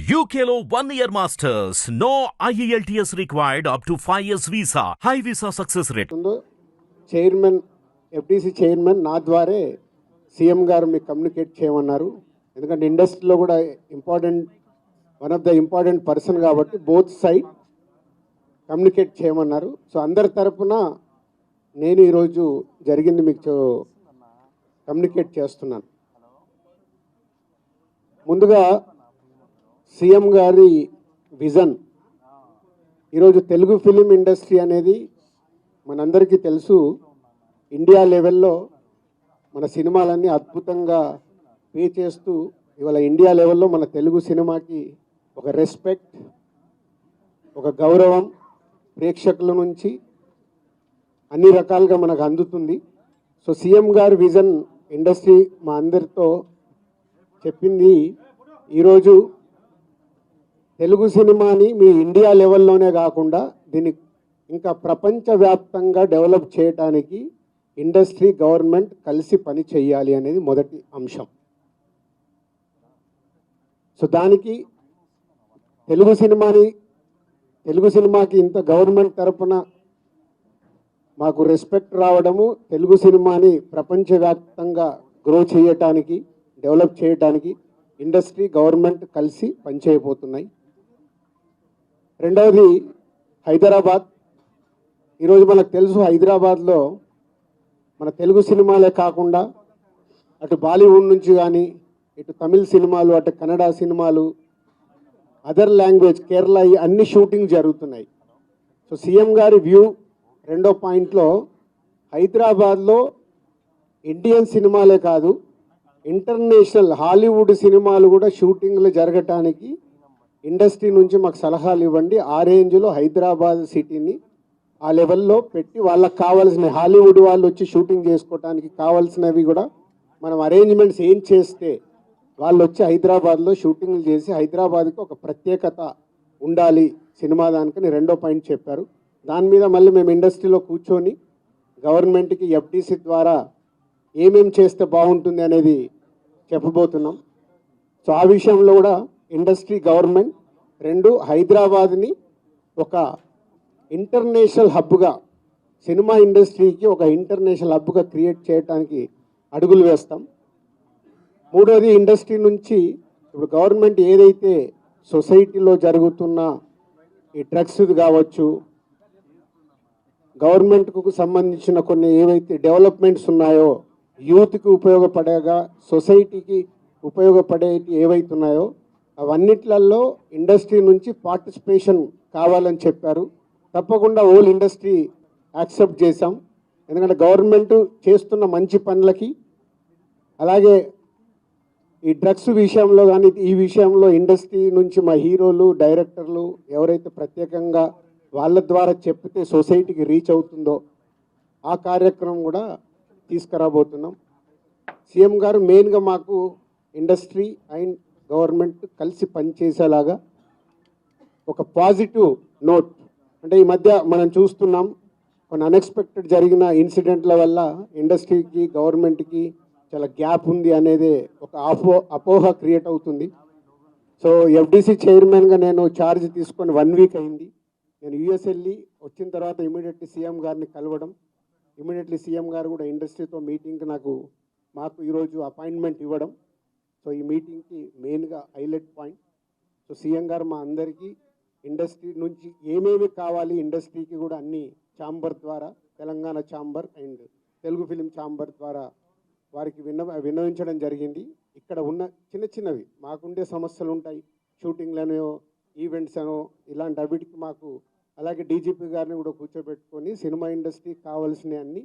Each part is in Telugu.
UKLO 1 year masters. No IELTS required up to 5 years visa. High visa success rate. Chairman FDC chairman నా ద్వారే సీఎం గారు మీకు కమ్యూనికేట్ చేయమన్నారు. ఎందుకంటే ఇండస్ట్రీలో కూడా one of the important person కాబట్టి బోత్ సైడ్ కమ్యూనికేట్ చేయమన్నారు. సో అందరి తరపున నేను ఈరోజు జరిగింది మీకు కమ్యూనికేట్ చేస్తున్నాను. ముందుగా సీఎం గారి విజన్. ఈరోజు తెలుగు ఫిలిం ఇండస్ట్రీ అనేది మనందరికీ తెలుసు, ఇండియా లెవెల్లో మన సినిమాలన్నీ అద్భుతంగా పే చేస్తూ ఇవాళ ఇండియా లెవెల్లో మన తెలుగు సినిమాకి ఒక రెస్పెక్ట్, ఒక గౌరవం ప్రేక్షకుల నుంచి అన్ని రకాలుగా మనకు అందుతుంది. సో సీఎం గారి విజన్ ఇండస్ట్రీ మా అందరితో చెప్పింది, ఈరోజు తెలుగు సినిమాని మీ ఇండియా లెవెల్లోనే కాకుండా దీన్ని ఇంకా ప్రపంచవ్యాప్తంగా డెవలప్ చేయడానికి ఇండస్ట్రీ గవర్నమెంట్ కలిసి పని చేయాలి అనేది మొదటి అంశం. సో దానికి తెలుగు సినిమాకి ఇంత గవర్నమెంట్ తరపున మాకు రెస్పెక్ట్ రావడము, తెలుగు సినిమాని ప్రపంచవ్యాప్తంగా గ్రో చేయటానికి, డెవలప్ చేయటానికి ఇండస్ట్రీ గవర్నమెంట్ కలిసి పనిచేయబోతున్నాయి. రెండవది హైదరాబాద్. ఈరోజు మనకు తెలుసు, హైదరాబాద్లో మన తెలుగు సినిమాలే కాకుండా అటు బాలీవుడ్ నుంచి కానీ, ఇటు తమిళ్ సినిమాలు, అటు కన్నడ సినిమాలు, అదర్ లాంగ్వేజ్, కేరళ, అన్ని షూటింగ్ జరుగుతున్నాయి. సో సీఎం గారి వ్యూ రెండో పాయింట్లో, హైదరాబాద్లో ఇండియన్ సినిమాలే కాదు, ఇంటర్నేషనల్ హాలీవుడ్ సినిమాలు కూడా షూటింగ్లు జరగటానికి ఇండస్ట్రీ నుంచి మాకు సలహాలు ఇవ్వండి. ఆ రేంజ్లో హైదరాబాద్ సిటీని ఆ లెవెల్లో పెట్టి వాళ్ళకి కావాల్సిన హాలీవుడ్ వాళ్ళు వచ్చి షూటింగ్ చేసుకోవడానికి కావాల్సినవి కూడా మనం అరేంజ్మెంట్స్ ఏం చేస్తే వాళ్ళు వచ్చి హైదరాబాద్లో షూటింగ్లు చేసి హైదరాబాద్కి ఒక ప్రత్యేకత ఉండాలి సినిమా దానికని రెండో పాయింట్ చెప్పారు. దాని మీద మళ్ళీ మేము ఇండస్ట్రీలో కూర్చొని గవర్నమెంట్కి ఎఫ్డిసి ద్వారా ఏమేం చేస్తే బాగుంటుంది అనేది చెప్పబోతున్నాం. సో ఆ విషయంలో కూడా ఇండస్ట్రీ గవర్నమెంట్ రెండు హైదరాబాద్ని ఒక ఇంటర్నేషనల్ హబ్గా, సినిమా ఇండస్ట్రీకి ఒక ఇంటర్నేషనల్ హబ్గా క్రియేట్ చేయడానికి అడుగులు వేస్తాం. మూడోది, ఇండస్ట్రీ నుంచి ఇప్పుడు గవర్నమెంట్ ఏదైతే సొసైటీలో జరుగుతున్న ఈ డ్రగ్స్ కావచ్చు, గవర్నమెంట్కు సంబంధించిన కొన్ని ఏవైతే డెవలప్మెంట్స్ ఉన్నాయో, యూత్కి ఉపయోగపడేగా సొసైటీకి ఉపయోగపడే ఏవైతే ఉన్నాయో అవన్నిట్లలో ఇండస్ట్రీ నుంచి పార్టిసిపేషన్ కావాలని చెప్పారు. తప్పకుండా హోల్ ఇండస్ట్రీ యాక్సెప్ట్ చేశాం. ఎందుకంటే గవర్నమెంట్ చేస్తున్న మంచి పనులకి, అలాగే ఈ డ్రగ్స్ విషయంలో కానీ ఈ విషయంలో ఇండస్ట్రీ నుంచి మా హీరోలు, డైరెక్టర్లు ఎవరైతే ప్రత్యేకంగా వాళ్ళ ద్వారా చెప్తే సొసైటీకి రీచ్ అవుతుందో ఆ కార్యక్రమం కూడా తీసుకురాబోతున్నాం. సీఎం గారు మెయిన్గా మాకు ఇండస్ట్రీ అండ్ గవర్నమెంట్ కలిసి పనిచేసేలాగా ఒక పాజిటివ్ నోట్, అంటే ఈ మధ్య మనం చూస్తున్నాం కొన్ని అన్ఎక్స్పెక్టెడ్ జరిగిన ఇన్సిడెంట్ల వల్ల ఇండస్ట్రీకి గవర్నమెంట్కి చాలా గ్యాప్ ఉంది అనేది ఒక అపోహ క్రియేట్ అవుతుంది. సో ఎఫ్డిసి చైర్మన్గా నేను ఛార్జ్ తీసుకొని 1 వీక్ అయింది. నేను యూఎస్ వెళ్ళి వచ్చిన తర్వాత ఇమీడియట్లీ సీఎం గారిని కలవడం, ఇమీడియట్లీ సీఎం గారు కూడా ఇండస్ట్రీతో మీటింగ్కి మాకు ఈరోజు అపాయింట్మెంట్ ఇవ్వడం. సో ఈ మీటింగ్కి మెయిన్గా హైలైట్ పాయింట్. సో సీఎం గారు మా అందరికీ ఇండస్ట్రీ నుంచి ఏమేమి కావాలి, ఇండస్ట్రీకి కూడా అన్ని ఛాంబర్ ద్వారా, Telangana chamber and Telugu film chamber ద్వారా వారికి విన్నవించడం జరిగింది. ఇక్కడ ఉన్న చిన్నవి మాకుండే సమస్యలు ఉంటాయి, షూటింగ్లనో ఈవెంట్స్ అనో ఇలాంటి అవిటికి మాకు, అలాగే డీజీపీ గారిని కూడా కూర్చోబెట్టుకొని సినిమా ఇండస్ట్రీకి కావాల్సినవి అన్నీ,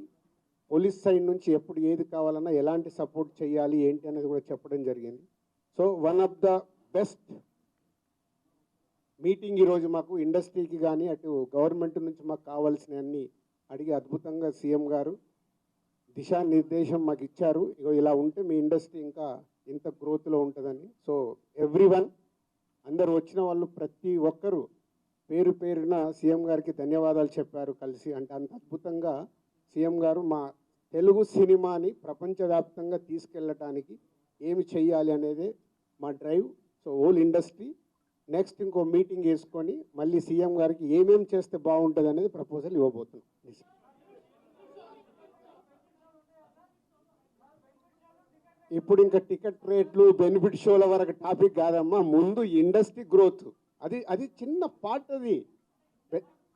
పోలీస్ సైడ్ నుంచి ఎప్పుడు ఏది కావాలన్నా ఎలాంటి సపోర్ట్ చేయాలి ఏంటి అనేది కూడా చెప్పడం జరిగింది. So one of the best meeting ఈరోజు మాకు ఇండస్ట్రీకి కానీ అటు గవర్నమెంట్ నుంచి మాకు కావాల్సినవన్నీ అడిగి అద్భుతంగా సీఎం గారు దిశానిర్దేశం మాకు ఇచ్చారు. ఇలా ఉంటే మీ ఇండస్ట్రీ ఇంకా ఇంత గ్రోత్లో ఉంటుందని. సో ఎవ్రీవన్, అందరు వచ్చిన వాళ్ళు ప్రతి ఒక్కరూ పేరు పేరున సీఎం గారికి ధన్యవాదాలు చెప్పారు కలిసి. అంటే అంత అద్భుతంగా సీఎం గారు మా తెలుగు సినిమాని ప్రపంచవ్యాప్తంగా తీసుకెళ్ళటానికి ఏమి చేయాలి అనేదే మా drive. So whole industry next ఇంకో మీటింగ్ వేసుకొని మళ్ళీ సీఎం గారికి ఏమేం చేస్తే బాగుంటుంది అనేది ప్రపోజల్ ఇవ్వబోతున్నాం. ఇప్పుడు ఇంకా టికెట్ రేట్లు బెనిఫిట్ షోల వరకు టాపిక్ కాదమ్మా, ముందు ఇండస్ట్రీ గ్రోత్ అది చిన్న పార్ట్. అది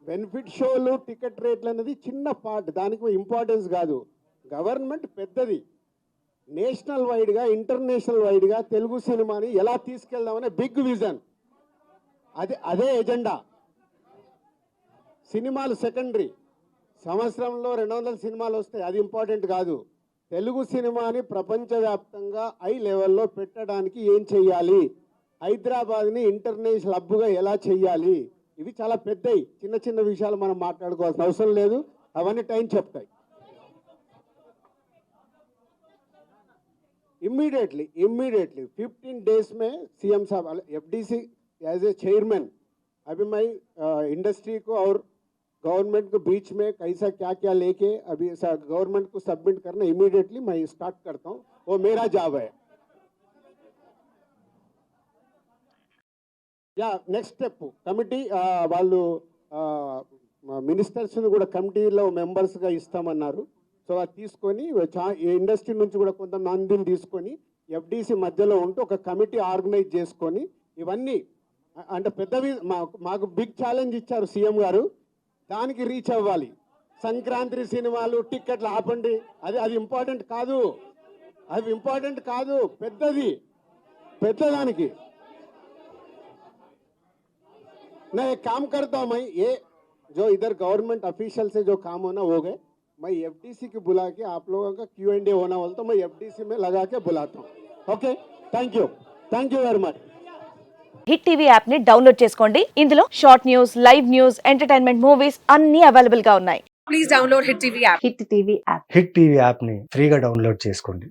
బెనిఫిట్ షోలు టికెట్ రేట్లు అనేది చిన్న పార్ట్, దానికి ఇంపార్టెన్స్ కాదు. గవర్నమెంట్ పెద్దది, నేషనల్ వైడ్గా ఇంటర్నేషనల్ వైడ్గా తెలుగు సినిమాని ఎలా తీసుకెళ్దామనే బిగ్ విజన్, అదే ఎజెండా. సినిమాలు సెకండరీ, సంవత్సరంలో 200 సినిమాలు వస్తాయి, అది ఇంపార్టెంట్ కాదు. తెలుగు సినిమాని ప్రపంచవ్యాప్తంగా హై లెవెల్లో పెట్టడానికి ఏం చెయ్యాలి, హైదరాబాద్ని ఇంటర్నేషనల్ హబ్గా ఎలా చెయ్యాలి, ఇవి చాలా పెద్దవి. చిన్న చిన్న విషయాలు మనం మాట్లాడుకోవాల్సిన అవసరం లేదు, అవన్నీ టైం చెప్తాయి. इमीडिएटली 15 डेज में सीएम साहब एफडीसी एज ए चेयरमैन, अभी मैं इंडस्ट्री को और गवर्नमेंट को बीच में कैसा क्या क्या लेके अभी गवर्नमेंट को सबमिट करना इमीडिएटली मैं स्टार्ट करता हूँ, वो मेरा जॉब है. या नेक्स्ट स्टेप कमिटी వాళ్ళు మినిస్టర్స్ని కూడా కమిటీలో మెంబర్స్గా ఇస్తామన్నారు. సో అది తీసుకొని ఇండస్ట్రీ నుంచి కూడా కొంతమందిని తీసుకొని ఎఫ్డీసీ మధ్యలో ఉంటూ ఒక కమిటీ ఆర్గనైజ్ చేసుకొని ఇవన్నీ అంటే పెద్దవి మాకు బిగ్ ఛాలెంజ్ ఇచ్చారు సీఎం గారు, దానికి రీచ్ అవ్వాలి. సంక్రాంతి సినిమాలు టిక్కెట్లు ఆపండి, అది ఇంపార్టెంట్ కాదు, పెద్దదానికి. मैं एक काम करता हूँ, मैं ये जो इधर गवर्नमेंट ऑफिशियल से जो काम होना हो गए, मैं एफडीसी की बुला के आप लोगों का Q&A होना वाला तो मैं एफडीसी में लगा के बुलाता हूँ. Okay, thank you very much. Hit TV app ని డౌన్లోడ్ చేసుకోండి. ఇందులో short news, live news, entertainment movies అన్ని అవైలబుల్ గా ఉన్నాయి. Please download Hit TV app. Hit TV app hit TV యాప్ని ఫ్రీగా డౌన్లోడ్ చేసుకోండి.